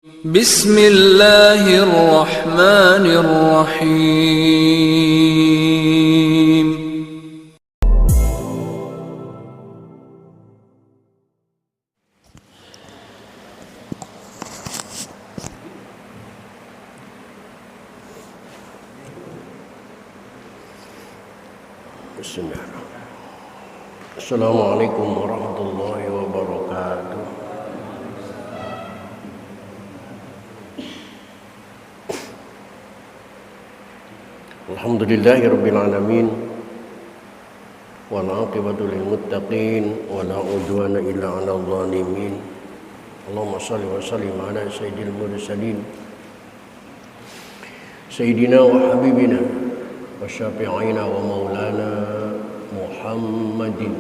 بسم الله الرحمن الرحيم Bismillahirrahmanirrahim. Assalamualaikum warahmatullahi wabarakatuh. Alhamdulillahirabbil alamin. Wal 'aqibatu lil muttaqin wa la 'udwana illa 'alal zalimin. Allahumma shalli wa sallim ala sayyidil mursalin. Sayyidina wa habibina wa syafi'ina wa maulana Muhammadin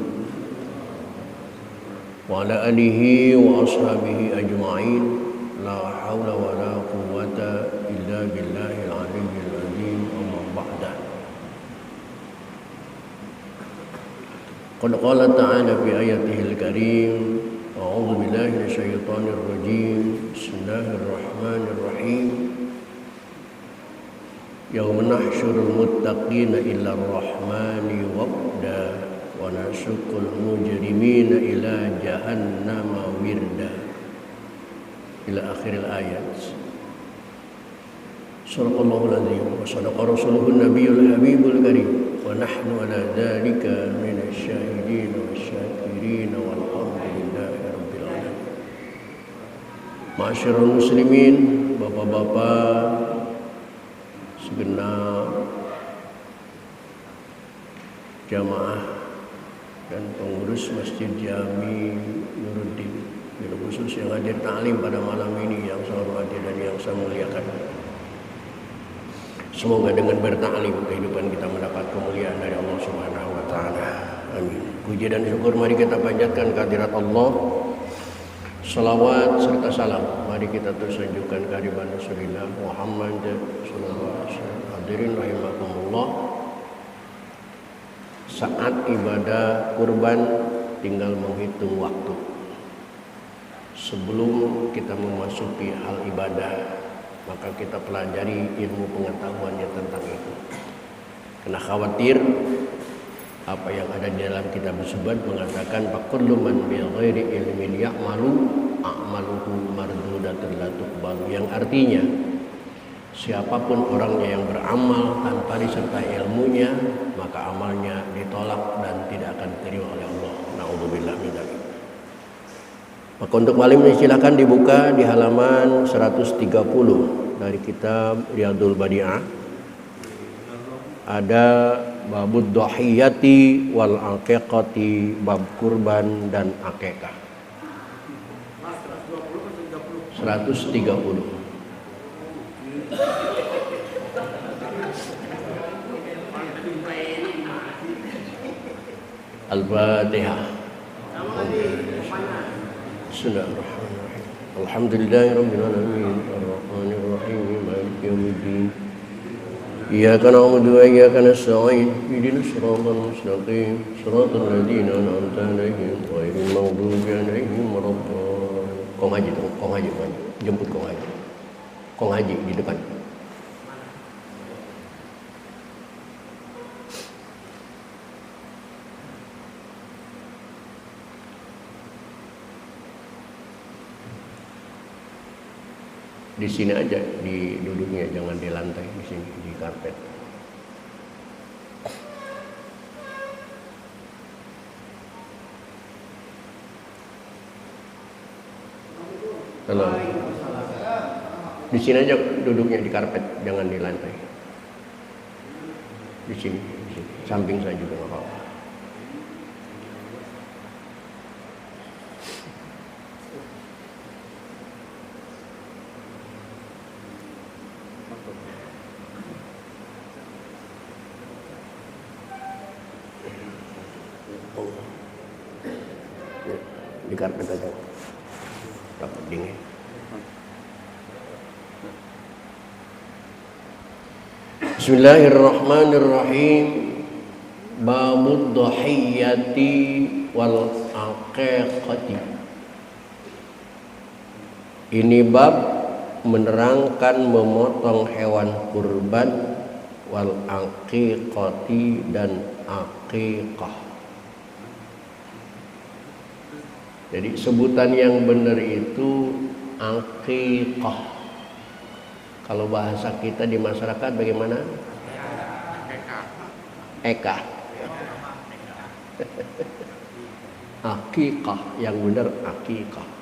wa ala alihi wa ashabihi ajma'in. La hawla wa la quwwata illa billahil aliyyil azim. Amma ba'da. Qad qala ta'ala fi ayatihil karim, a'udzu billahi minasyaitonir rajim. Bismillahirrahmanirrahim. Yawma nahsyurul muttaqina ila ar-rahmani wafda wa nasuqul mujrimina ila jahannama wirda. Ila akhiril ayat. Sadaqallahul azim wa sadaqa rasuluhun nabiyul habibul karim wa nahnu ala dzalika minasy syahidin wasyakirin walhamdulillahi rabbil alamin. Ma'asyiral muslimin, bapak-bapak segenap jamaah dan pengurus Masjid Jami Nuruddin, bila khusus yang hadir ta'lim pada malam ini yang saya hormati dan yang saya muliakan. Semoga dengan bertaklim kehidupan kita mendapat kemuliaan dari Allah Subhanahu wa taala. Amin. Puji dan syukur mari kita panjatkan kehadirat Allah. Salawat serta salam mari kita tersanjungkan kehadiran Rasulullah Muhammad sallallahu alaihi wasallam. Hadirin rahimakumullah. Saat ibadah kurban tinggal menghitung waktu. Sebelum kita memasuki hal ibadah, maka kita pelajari ilmu pengetahuannya tentang itu. Karena khawatir apa yang ada di dalam kitab tersebut mengatakan faqullu man bi ghairi ilmin ya'malu a'maluhu mardudatun la tuqbalu, yang artinya siapapun orangnya yang beramal tanpa disertai ilmunya maka amalnya ditolak dan tidak akan diterima oleh Allah. Na'udzubillah min dzalik. Maka untuk malam ini silakan dibuka di halaman 130 dari kitab Riyadul Badi'ah. Ada babud dhahiyati wal aqiqati, bab kurban dan akikah. 130. Al-Fatihah. Bismillahirrahmanirrahim. Alhamdulillahirabbil alamin arrahmanir rahim maliki yaumiddin. Iyyaka na'budu wa iyyaka nasta'in ihdinas siratal mustaqim siratal ladzina an'amta 'alaihim ghairil maghdubi 'alaihim waladdallin. Kong Haji. Jemput Kong Haji. Kong Haji di depan. Di sini aja, di duduknya, jangan di lantai, di sini di karpet. Halo. Di sini aja duduknya, di karpet, jangan di lantai. Di sini, samping saya juga nggak apa-apa. Di karpet aja, dapat dingin. Bismillahirrahmanirrahim. Babud dhahiyati wal aqiqati. Ini bab menerangkan memotong hewan kurban wal aqiqati dan aqiqah. Jadi sebutan yang benar itu aqiqah. Kalau bahasa kita di masyarakat bagaimana? Eka. Aqiqah, yang benar aqiqah.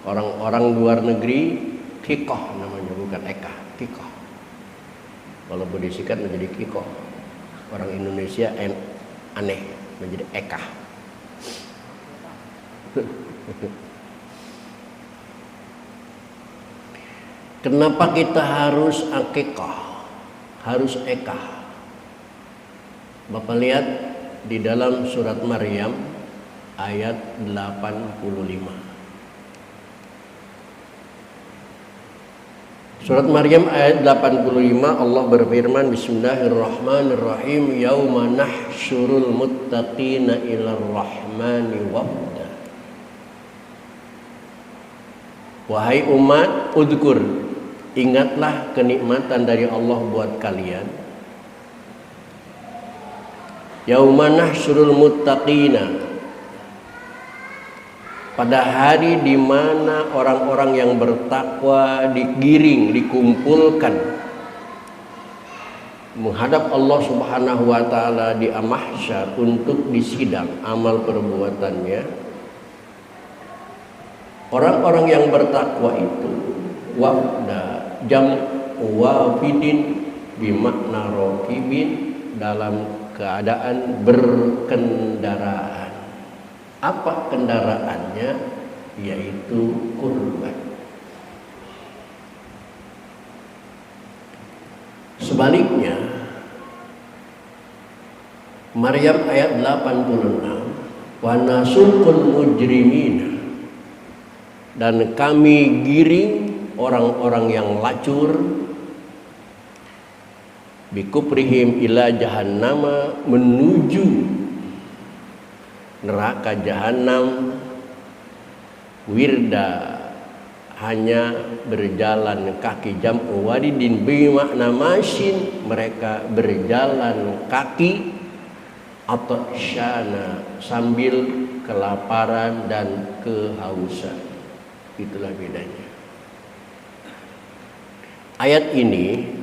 Orang-orang luar negeri kikoh namanya, bukan eka, kikoh. Walaupun disikat menjadi kikoh. Orang Indonesia aneh menjadi eka. Kenapa kita harus akikah, harus eka? Bapak lihat di dalam surat Maryam ayat 85. Surat Maryam ayat 85, Allah berfirman, Bismillahirrahmanirrahim, yauma nahsyurul muttaqina ilar rahmani wafda. Wahai umat, udhkur, ingatlah kenikmatan dari Allah buat kalian. Yauma nahsyurul muttaqina, pada hari di mana orang-orang yang bertakwa digiring, dikumpulkan menghadap Allah Subhanahu wa taala di mahsyar untuk disidang amal perbuatannya. Orang-orang yang bertakwa itu wafda, jam wafidin bimakna rokibin, dalam keadaan berkendaraan. Apa kendaraannya? Yaitu kurban. Sebaliknya, Maryam ayat 86, wa nasuqul mujrimina, dan kami giring orang-orang yang lacur bikuprihim ila jahannama, menuju neraka jahanam, wirda, hanya berjalan kaki, jam'u wadidin bimakna masyin, mereka berjalan kaki, atau syana, sambil kelaparan dan kehausan. Itulah bedanya. Ayat ini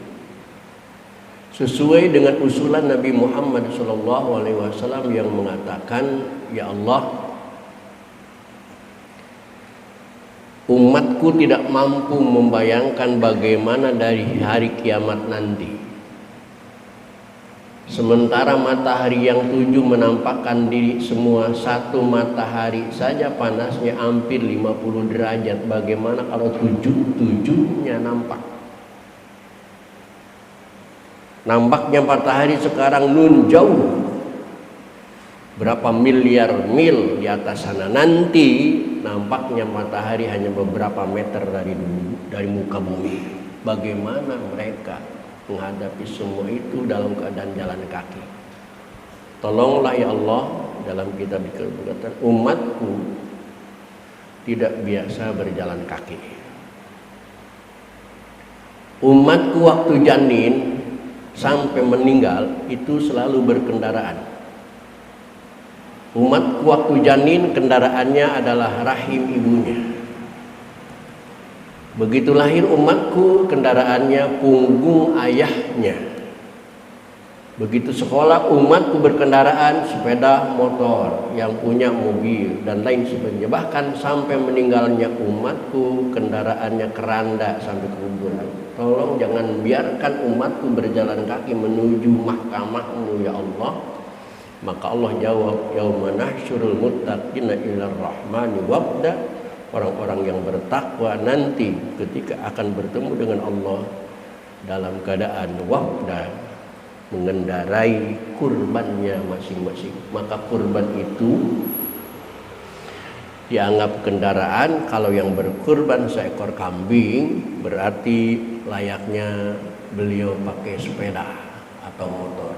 sesuai dengan usulan Nabi Muhammad SAW yang mengatakan, ya Allah, umatku tidak mampu membayangkan bagaimana dari hari kiamat nanti, sementara matahari yang 7 menampakkan diri semua. Satu matahari saja panasnya hampir 50 derajat, bagaimana kalau 7-7-nya nampak? Nampaknya matahari sekarang nun jauh, berapa miliar mil di atas sana. Nanti nampaknya matahari hanya beberapa meter dari muka bumi. Bagaimana mereka menghadapi semua itu dalam keadaan jalan kaki? Tolonglah ya Allah, dalam kitab dikatakan umatku tidak biasa berjalan kaki. Umatku waktu janin sampai meninggal itu selalu berkendaraan. Umatku waktu janin kendaraannya adalah rahim ibunya. Begitu lahir umatku kendaraannya punggung ayahnya. Begitu sekolah umatku berkendaraan sepeda motor, yang punya mobil dan lain sebagainya. Bahkan sampai meninggalnya umatku kendaraannya keranda sampai ke kuburan. Tolong jangan biarkan umatku berjalan kaki menuju mahkamah-Mu ya Allah. Maka Allah jawab, yauma nahsyurul muttaqina ilar rahmani wafda, orang-orang yang bertakwa nanti ketika akan bertemu dengan Allah dalam keadaan wafda, mengendarai kurbannya masing-masing. Maka kurban itu dianggap kendaraan. Kalau yang berkurban seekor kambing, berarti layaknya beliau pakai sepeda atau motor.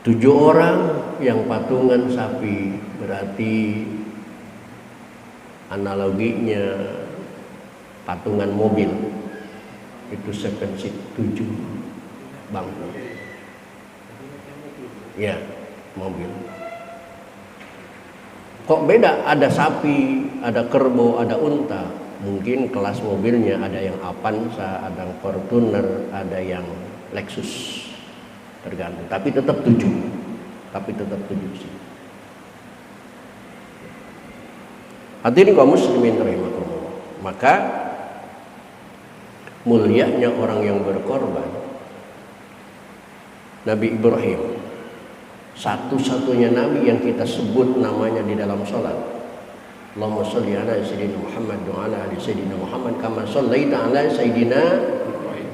7 orang yang patungan sapi, berarti Analoginya patungan mobil itu 7 bangku. Ya, mobil. Kok beda? Ada sapi, ada kerbau, ada unta. Mungkin kelas mobilnya ada yang Avanza, ada yang Fortuner, ada yang Lexus. Tergantung. Tapi tetap 7. Sih. Hadirin kaum muslimin rahimakumullah. Maka mulianya orang yang berkorban. Nabi Ibrahim, satu-satunya nabi yang kita sebut namanya di dalam salat. Allahumma shalli ala sayyidina Muhammad wa ala ali sayyidina Muhammad kama shallaita ala sayyidina Ibrahim.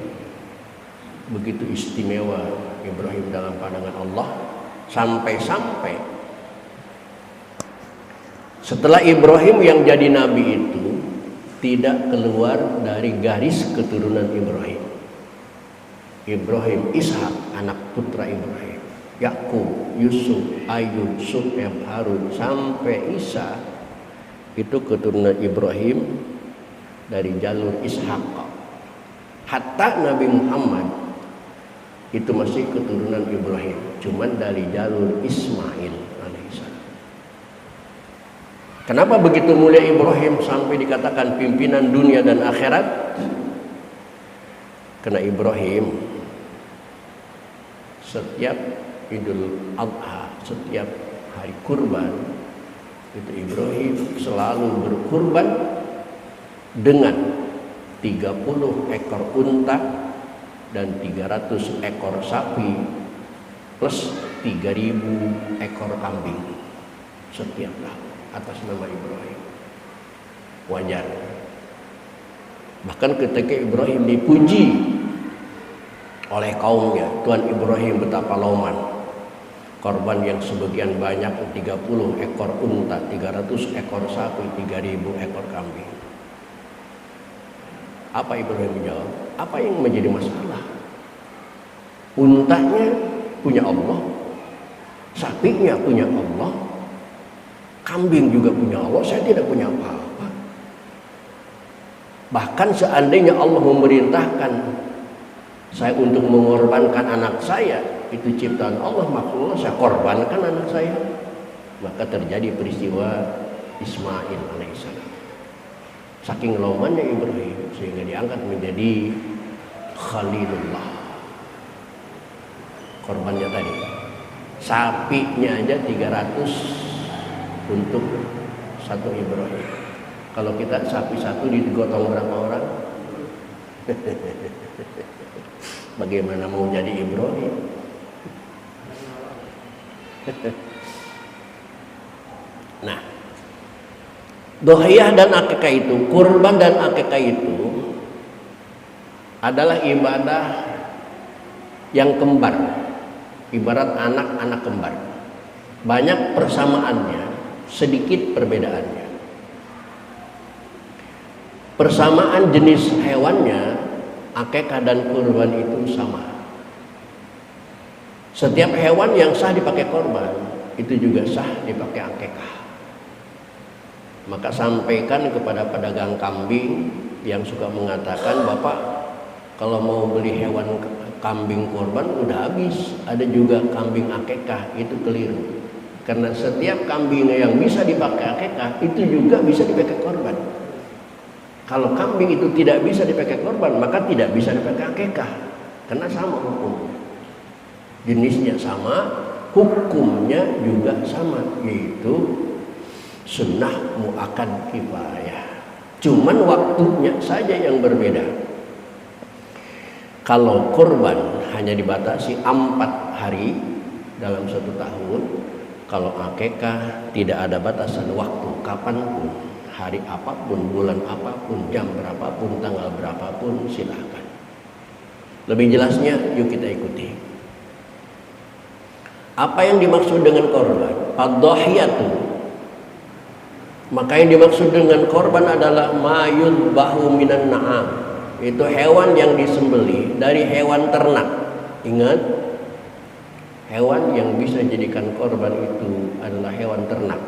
Begitu istimewa Ibrahim dalam pandangan Allah, sampai-sampai setelah Ibrahim yang jadi nabi itu tidak keluar dari garis keturunan Ibrahim. Ibrahim, Ishak, anak putra Ibrahim, Yakub, Yusuf, Ayub, Su'eb, Harun, sampai Isa, itu keturunan Ibrahim dari jalur Ishak. Hatta Nabi Muhammad itu masih keturunan Ibrahim, cuman dari jalur Ismail alaihissalam. Kenapa begitu mulia Ibrahim sampai dikatakan pimpinan dunia dan akhirat? Karena Ibrahim setiap Idul Adha, setiap hari kurban, itu Ibrahim selalu berkurban dengan 30 ekor unta dan 300 ekor sapi plus 3.000 ekor kambing setiap tahun atas nama Ibrahim. Wajar. Bahkan ketika Ibrahim dipuji oleh kaumnya, Tuhan Ibrahim betapa loman, korban yang sebagian banyak 30 ekor unta, 300 ekor sapi, 3.000 ekor kambing. Apa Ibrahim menjawab? Apa yang menjadi masalah? Untanya punya Allah, sapinya punya Allah, kambing juga punya Allah, saya tidak punya apa-apa. Bahkan seandainya Allah memerintahkan saya untuk mengorbankan anak saya, itu ciptaan Allah, makhluk saya korbankan anak saya. Maka terjadi peristiwa Ismail alaihissalam. Saking lomannya Ibrahim sehingga diangkat menjadi Khalilullah. Korbannya tadi, sapinya aja 300 untuk satu Ibrahim. Kalau kita sapi satu digotong berapa orang? Bagaimana mau jadi Ibrahim? Nah, dohiyah dan akikah itu, kurban dan akikah itu adalah ibadah yang kembar, ibarat anak-anak kembar. Banyak persamaannya, sedikit perbedaannya. Persamaan jenis hewannya, akikah dan kurban itu sama. Setiap hewan yang sah dipakai korban itu juga sah dipakai akikah. Maka sampaikan kepada pedagang kambing yang suka mengatakan, Bapak kalau mau beli hewan kambing korban udah habis, ada juga kambing akikah. Itu keliru. Karena setiap kambing yang bisa dipakai akikah itu juga bisa dipakai korban. Kalau kambing itu tidak bisa dipakai korban, maka tidak bisa dipakai akikah. Karena sama hukumnya. Jenisnya sama, hukumnya juga sama, yaitu sunnah muakkad kifayah. Cuman waktunya saja yang berbeda. Kalau korban hanya dibatasi 4 hari dalam 1 tahun, kalau akikah tidak ada batasan waktu, kapanpun, hari apapun, bulan apapun, jam berapapun, tanggal berapapun, silahkan. Lebih jelasnya yuk kita ikuti. Apa yang dimaksud dengan korban? Ad-dhahiyatu. Maka yang dimaksud dengan korban adalah mayul bahu minan na'am. Itu hewan yang disembelih dari hewan ternak. Ingat, hewan yang bisa jadikan korban itu adalah hewan ternak.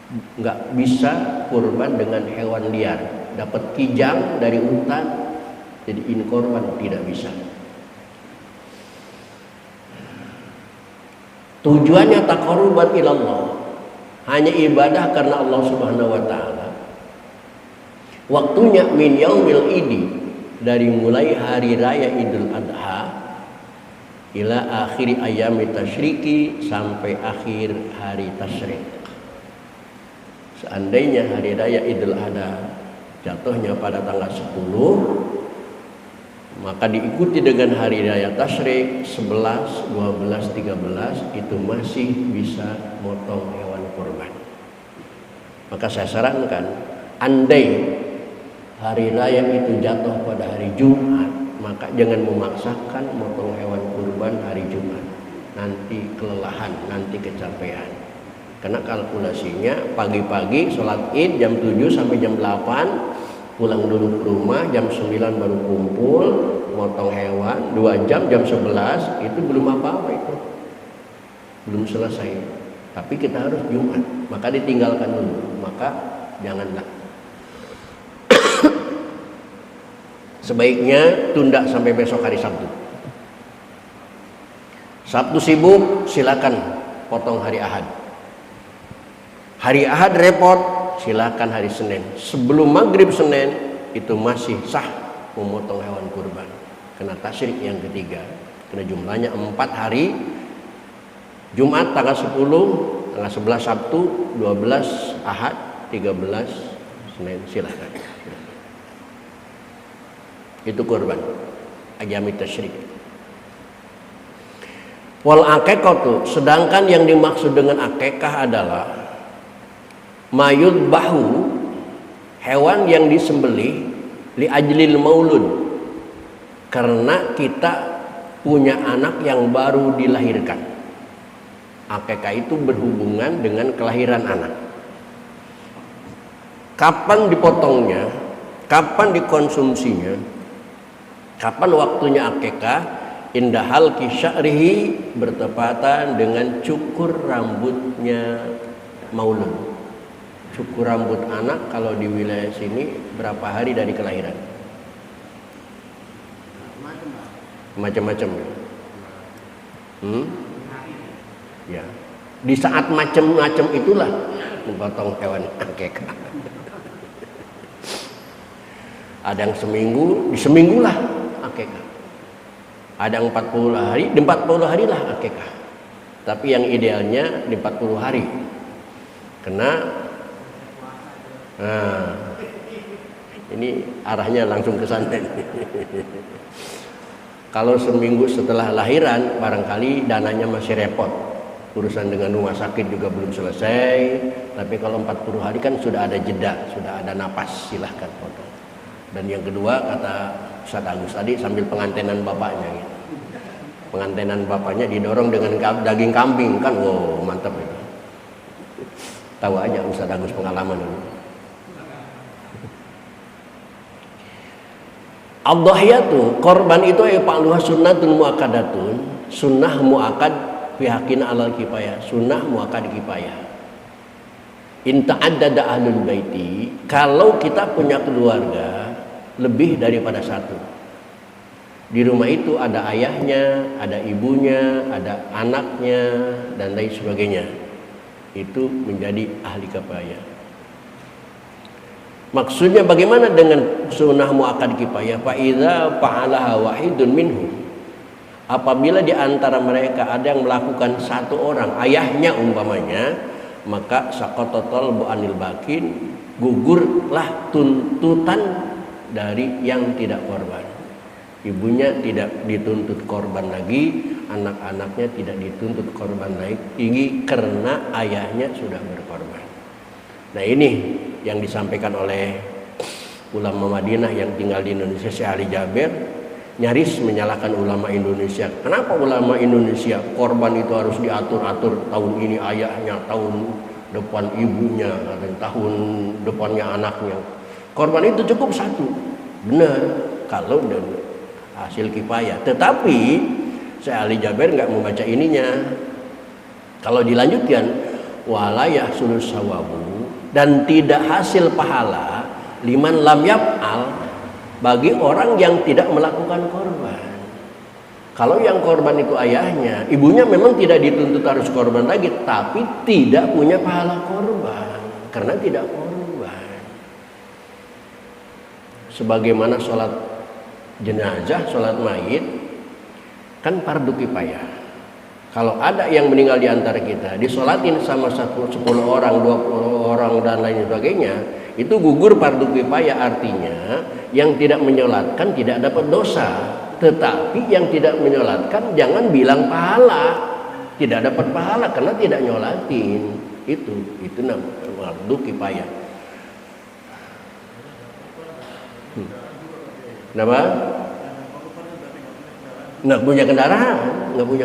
nggak bisa kurban dengan hewan liar. Dapat kijang dari hutan, jadiin korban, tidak bisa. Tujuannya taqarruban ilallah, hanya ibadah karena Allah Subhanahu wa taala. Waktunya min yaumil idi, dari mulai hari raya Idul Adha ila akhiri ayami tasyriki, sampai akhir hari tasyrik. Seandainya hari raya Idul Adha jatuhnya pada tanggal 10, maka diikuti dengan hari raya tasyrik 11, 12, 13, itu masih bisa motong hewan kurban. Maka saya sarankan, andai hari raya itu jatuh pada hari Jumat, maka jangan memaksakan motong hewan kurban hari Jumat. Nanti kelelahan, nanti kecapean. Karena kalkulasinya pagi-pagi sholat id jam 7 sampai jam 8, pulang dulu ke rumah jam 9 baru kumpul, motong hewan 2 jam, jam 11, itu belum apa-apa, itu belum selesai. Tapi kita harus Jumat, maka ditinggalkan dulu, maka janganlah. Sebaiknya tunda sampai besok hari Sabtu. Sabtu sibuk, silakan potong hari Ahad. Hari Ahad repot, silakan hari Senin. Sebelum maghrib Senin itu masih sah memotong hewan kurban. Kena tasyrik yang ketiga. Kena jumlahnya 4 hari. Jumat tanggal 10, tanggal 11 Sabtu, 12 Ahad, 13 Senin, silakan. Itu kurban ayami tasyrik. Wal akekatu, sedangkan yang dimaksud dengan akekah adalah mayud bahu, hewan yang disembelih li ajlil maulud, karena kita punya anak yang baru dilahirkan. Akekah itu berhubungan dengan kelahiran anak. Kapan dipotongnya, kapan dikonsumsinya, kapan waktunya akekah? Indahal kisyarihi, bertepatan dengan cukur rambutnya maulud. Cukur rambut anak kalau di wilayah sini berapa hari dari kelahiran? Macam-macam. Ya. Di saat macam-macam itulah memotong hewan akekah. Ada yang seminggu, di seminggu lah akekah. Ada yang 40 hari, di 40 hari lah akekah. Tapi yang idealnya di 40 hari. Karena ini arahnya langsung ke sana. Kalau seminggu setelah lahiran, barangkali dananya masih repot. Urusan dengan rumah sakit juga belum selesai. Tapi kalau 40 hari kan sudah ada jeda, sudah ada napas, silahkan potong. Dan yang kedua, kata Ustaz Agus tadi, sambil pengantenan bapaknya gitu. Pengantenan bapaknya didorong dengan daging kambing, kan wow, mantap itu. Tahu aja Ustaz Agus pengalaman ini. Ad-dhahiyatu, korban itu pa'luha sunnatun muakkadatun, sunnah muakkad fi haqqin 'alal kifayah, sunnah muakkad kifayah. In ta'addada ahlul baiti, kalau kita punya keluarga lebih daripada satu. Di rumah itu ada ayahnya, ada ibunya, ada anaknya, dan lain sebagainya. Itu menjadi ahli kifayah. Maksudnya bagaimana dengan sunnah muakkad kifayah? Fa idza fa'alaha wahidun minhum, apabila di antara mereka ada yang melakukan satu orang, ayahnya umpamanya, maka saqatatal bu anil bakin, gugurlah tuntutan dari yang tidak korban. Ibunya tidak dituntut korban lagi, anak-anaknya tidak dituntut korban lagi karena ayahnya sudah berkorban. Nah, ini yang disampaikan oleh ulama Madinah yang tinggal di Indonesia, Syekh Ali Jaber, nyaris menyalahkan ulama Indonesia. Kenapa ulama Indonesia korban itu harus diatur-atur, tahun ini ayahnya, tahun depan ibunya, dan tahun depannya anaknya. Korban itu cukup satu, benar, kalau dan hasil kifayah. Tetapi Syekh Ali Jaber nggak membaca ininya. Kalau dilanjutkan, walayah sulus sawabu, dan tidak hasil pahala liman lam yaf'al, bagi orang yang tidak melakukan korban. Kalau yang korban itu ayahnya, ibunya memang tidak dituntut harus korban lagi, tapi tidak punya pahala korban karena tidak korban. Sebagaimana sholat jenazah, sholat mayit kan fardu kifayah. Kalau ada yang meninggal di antara kita, disolatin sama 10 orang, 20 orang dan lain sebagainya, itu gugur fardu kifayah, artinya yang tidak menyolatkan tidak dapat dosa. Tetapi yang tidak menyolatkan jangan bilang pahala, tidak dapat pahala karena tidak nyolatin. Itu namanya fardu kifayah. Kenapa? Nggak punya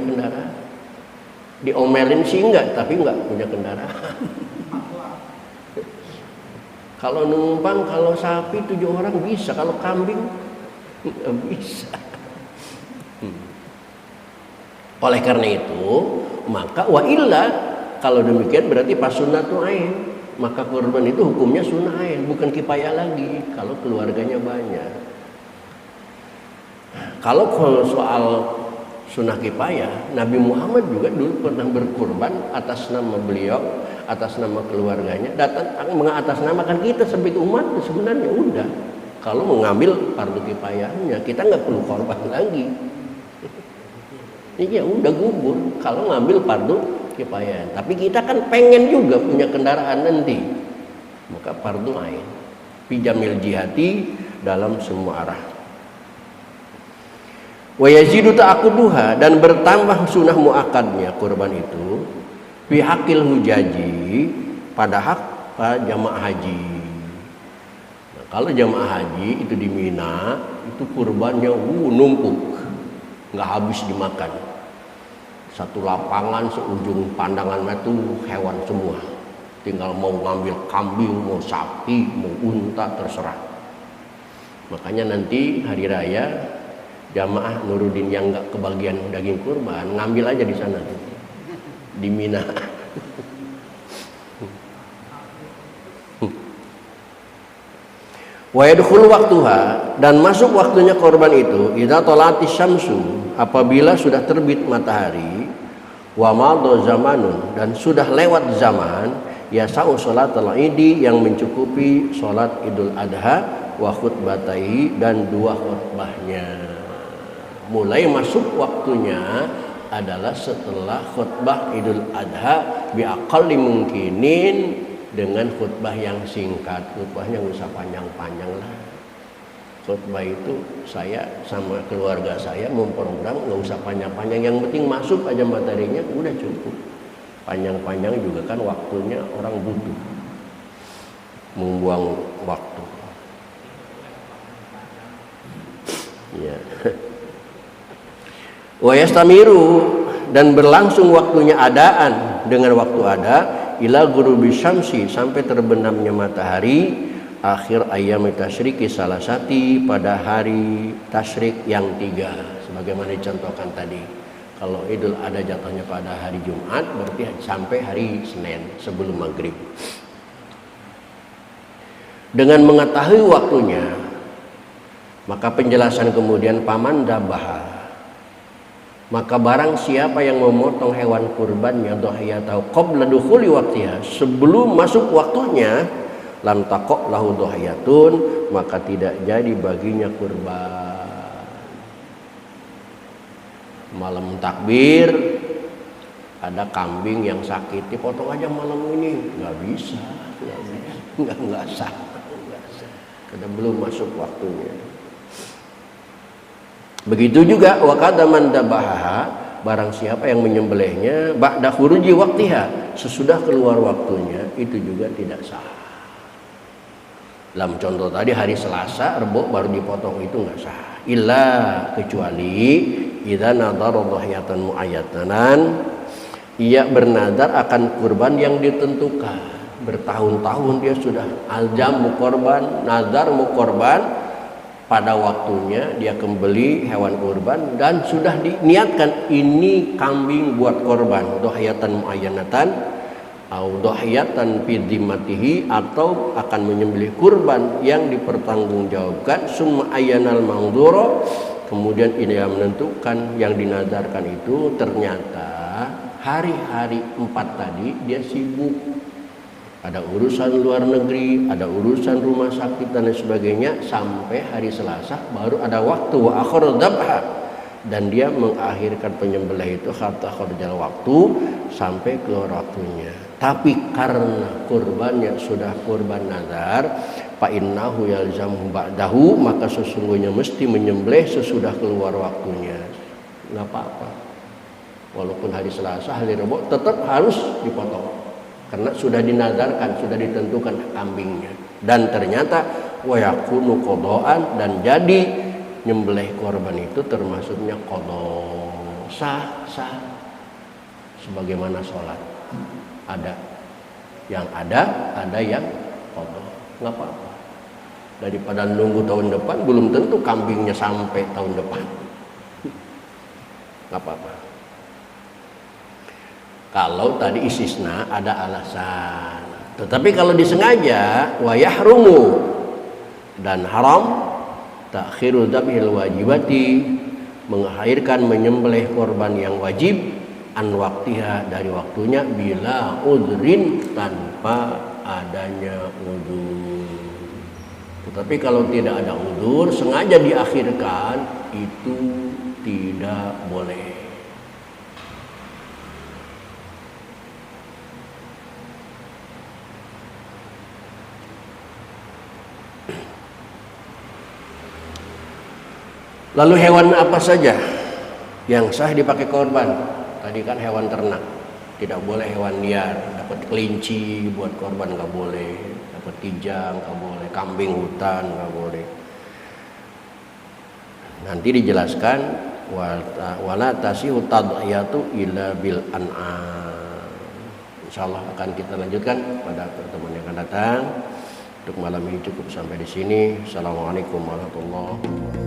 kendaraan. Diomelin sih enggak, tapi nggak punya kendaraan. Kalau numpang, kalau sapi 7 orang bisa, kalau kambing nggak bisa. Oleh karena itu, maka wa illa, kalau demikian berarti pas sunnatu ain, maka kurban itu hukumnya sunnah ain, bukan kifayah lagi kalau keluarganya banyak. Kalau soal sunnah kifayah, Nabi Muhammad juga dulu pernah berkurban atas nama beliau, atas nama keluarganya, datang mengatasnamakan kita sebagai umat. Sebenarnya udah, kalau mengambil fardu kifayahnya kita nggak perlu korban lagi. Iya udah gugur kalau ngambil fardu kifayah. Tapi kita kan pengen juga punya kendaraan nanti, maka fardu ain fi jamil jihati, dalam semua arah. Wa yazidu ta'aquduha, dan bertambah sunah muakadnya kurban itu fi haqqil hujaji, pada hak jamaah haji. Nah, kalau jamaah haji itu di Mina, itu kurbannya numpuk, nggak habis dimakan. Satu lapangan seujung pandangan itu hewan semua, tinggal mau ngambil kambing, mau sapi, mau unta, terserah. Makanya nanti hari raya jamaah Nuruddin yang nggak kebagian daging kurban ngambil aja di sana di Mina. Wa yadkhulu waqtuha, dan masuk waktunya korban itu idza talati syamsu, apabila sudah terbit matahari, wa madha zamanun, dan sudah lewat zaman, yasau salatul idi, yang mencukupi salat Idul Adha, wa khutbatai, dan 2 khutbahnya. Mulai masuk waktunya adalah setelah khutbah Idul Adha bi aqalli mungkinin, dengan khutbah yang singkat. Khutbahnya nggak usah panjang-panjang lah. Khutbah itu saya sama keluarga saya memprogram nggak usah panjang-panjang, yang penting masuk aja materinya udah cukup. Panjang-panjang juga kan waktunya orang butuh, membuang waktu. Ya. Wa yastamiru, dan berlangsung waktunya adaan dengan waktu ada, ila ghurubi syamsi, sampai terbenamnya matahari, akhir ayam tasyriki salasati, pada hari tasyrik yang 3, sebagaimana dicontohkan tadi. Kalau Idul Adha jatuhnya pada hari Jumat, berarti sampai hari Senin sebelum maghrib. Dengan mengetahui waktunya, maka penjelasan kemudian paman dabaha, maka barang siapa yang memotong hewan kurbannya dhahiyatau qabla dukhuli waqtiha, sebelum masuk waktunya, lam taqo lahu dhahiyatun, maka tidak jadi baginya kurban. Malam takbir ada kambing yang sakit, dipotong aja malam ini, nggak bisa, nggak sah, karena belum masuk waktunya. Begitu juga waqada man dabaha, barang siapa yang menyembelihnya ba'da khuruji waqtiha, sesudah keluar waktunya, itu juga tidak sah. Dalam contoh tadi hari Selasa, Rebo baru dipotong, itu nggak sah. Illa, kecuali idza nadhara dhahiyatan muayyatanan, ia bernadar akan kurban yang ditentukan. Bertahun-tahun dia sudah azam mau korban, nazar mau korban, pada waktunya dia kembali hewan kurban dan sudah diniatkan ini kambing buat korban, dhahiyatan muayyanatan, au dhahiyatan fi dhimmatihi, atau akan menyembelih kurban yang dipertanggungjawabkan, summa ayyanal mangdura, kemudian ini yang menentukan yang dinadarkan itu ternyata hari-hari 4 tadi dia sibuk, ada urusan luar negeri, ada urusan rumah sakit dan lain sebagainya, sampai hari Selasa baru ada waktu wa akhir dzabha, dan dia mengakhirkan penyembelih itu hatta kharjal waktu, sampai keluar waktunya. Tapi karena kurbannya sudah kurban nazar, fa innahu yalzamu ba'dahu, maka sesungguhnya mesti menyembelih sesudah keluar waktunya. Enggak apa-apa. Walaupun hari Selasa, hari Rabu tetap harus dipotong. Karena sudah dinazarkan, sudah ditentukan kambingnya. Dan ternyata wa yakunu qadaan, dan jadi nyembelih korban itu termasuknya qada, sah sebagaimana sholat. Ada yang qada, nggak apa-apa. Daripada nunggu tahun depan, belum tentu kambingnya sampai tahun depan, nggak apa-apa. Kalau tadi istisna ada alasan. Tetapi kalau disengaja, wa yahrumu, dan haram ta'khiru dzabhil wajibati, mengakhirkan menyembelih korban yang wajib, an waktiha, dari waktunya, bila udhrin, tanpa adanya udzur. Tetapi kalau tidak ada udzur, sengaja diakhirkan, itu tidak boleh. Lalu hewan apa saja yang sah dipakai korban? Tadi kan hewan ternak, tidak boleh hewan liar. Dapat kelinci buat korban nggak boleh, dapat kijang nggak boleh, kambing hutan nggak boleh. Nanti dijelaskan wala tasihu tadhiyatu illa bil an'am. Insyaallah akan kita lanjutkan pada pertemuan yang akan datang. Untuk malam ini cukup sampai di sini. Assalamualaikum warahmatullahi wabarakatuh.